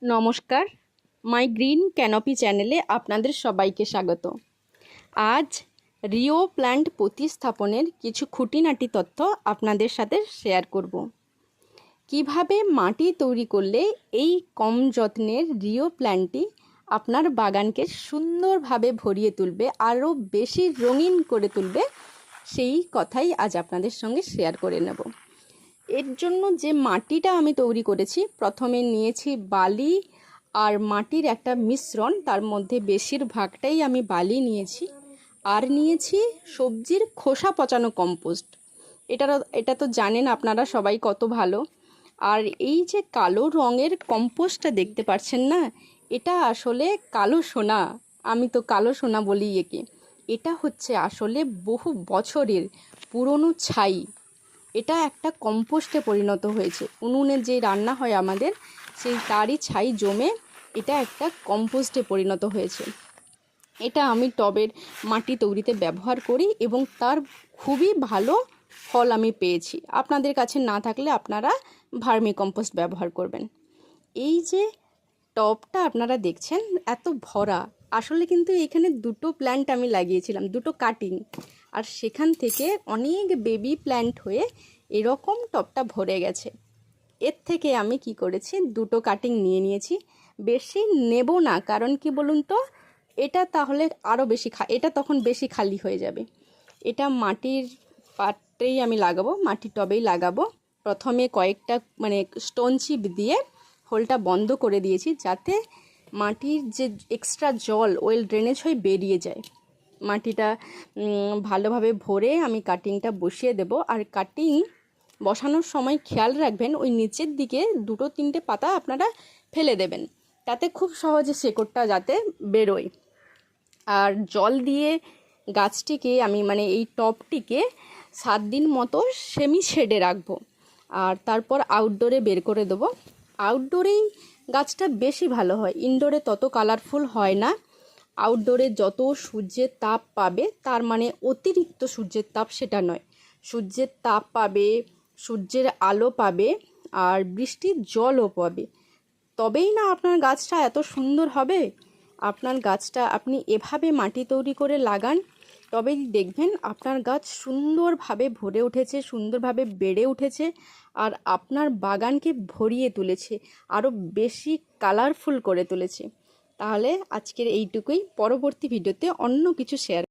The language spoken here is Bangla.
নমস্কার, মাই গ্রিন ক্যানোপি চ্যানেলে আপনাদের সবাইকে স্বাগত। আজ রিও প্ল্যান্ট প্রতিস্থাপনের কিছু খুঁটিনাটি তথ্য আপনাদের সাথে শেয়ার করব। কিভাবে মাটি তৈরি করলে এই কম যত্নের রিও প্ল্যান্টটি আপনার বাগানকে সুন্দরভাবে ভরিয়ে তুলবে, আরও বেশি রঙিন করে তুলবে, সেই কথাই আজ আপনাদের সঙ্গে শেয়ার করে নেব। এর জন্য যে মাটিটা আমি তৈরি করেছি, প্রথমে নিয়েছি বালি আর মাটির একটা মিশ্রণ, তার মধ্যে বেশিরভাগটাই আমি বালি নিয়েছি, আর নিয়েছি সবজির খোসা পচানো কম্পোস্ট। এটা তো জানেন আপনারা সবাই কত ভালো। আর এই যে কালো রঙের কম্পোস্টটা দেখতে পাচ্ছেন না, এটা আসলে কালো সোনা। আমি তো কালো সোনা বলি একে। এটা হচ্ছে আসলে বহু বছরের পুরনো ছাই। এটা একটা কম্পোস্টে পরিণত হয়েছে। উনুনে যে রান্না হয় আমাদের, সেই তারই ছাই জমে এটা একটা কম্পোস্টে পরিণত হয়েছে। এটা আমি টবের মাটি তৈরিতে ব্যবহার করি এবং তার খুবই ভালো ফল আমি পেয়েছি। আপনাদের কাছে না থাকলে আপনারা ভার্মি কম্পোস্ট ব্যবহার করবেন। এই যে টবটা আপনারা দেখছেন এত ভরা, আসলে কিন্তু এখানে দুটো প্ল্যান্ট আমি লাগিয়েছিলাম, দুটো কাটিং, আর সেখান থেকে অনেক বেবি প্ল্যান্ট হয়ে এরকম টবটা ভরে গেছে। এর থেকে আমি কি করেছি, দুটো কাটিং নিয়ে নিয়েছি। বেশি নেব না, কারণ কি বলুন তো, এটা তাহলে আরও বেশি এটা তখন বেশি খালি হয়ে যাবে। এটা মাটির পাত্রেই আমি লাগাবো, মাটির টবেই লাগাবো। প্রথমে কয়েকটা স্টোন চিপ দিয়ে হোলটা বন্ধ করে দিয়েছি, যাতে মাটির যে এক্সট্রা জল ওয়েল ড্রেনেজ হয়ে বেরিয়ে যায়। মাটিটা ভালোভাবে ভরে আমি কাটিংটা বসিয়ে দেব। আর কাটিং বসানোর সময় খেয়াল রাখবেন, ওই নিচের দিকে দুটো তিনটে পাতা আপনারা ফেলে দেবেন, তাতে খুব সহজে শেকড়টা যাতে বেরোয়। আর জল দিয়ে গাছটিকে আমি এই টবটিকে 7 দিন মতো সেমি শেডে রাখবো, আর তারপর আউটডোরে বের করে দেবো। আউটডোরেই গাছটা বেশি ভালো হয়, ইনডোরে তত কালারফুল হয় না। আউটডোরে যত সূর্যের তাপ পাবে, তার অতিরিক্ত সূর্যের তাপ সেটা নয়, সূর্যের তাপ পাবে, সূর্যের আলো পাবে, আর বৃষ্টির জলও পাবে, তবেই না আপনার গাছটা এত সুন্দর হবে। আপনার গাছটা আপনি এভাবে মাটি তৈরি করে লাগান, তবেই দেখবেন আপনার গাছ সুন্দরভাবে ভরে উঠেছে, সুন্দরভাবে বেড়ে উঠেছে, আর আপনার বাগানকে ভরিয়ে তুলেছে, আরও বেশি কালারফুল করে তুলেছে। তাহলে আজকের এইটুকুই, পরবর্তী ভিডিওতে অন্য কিছু শেয়ার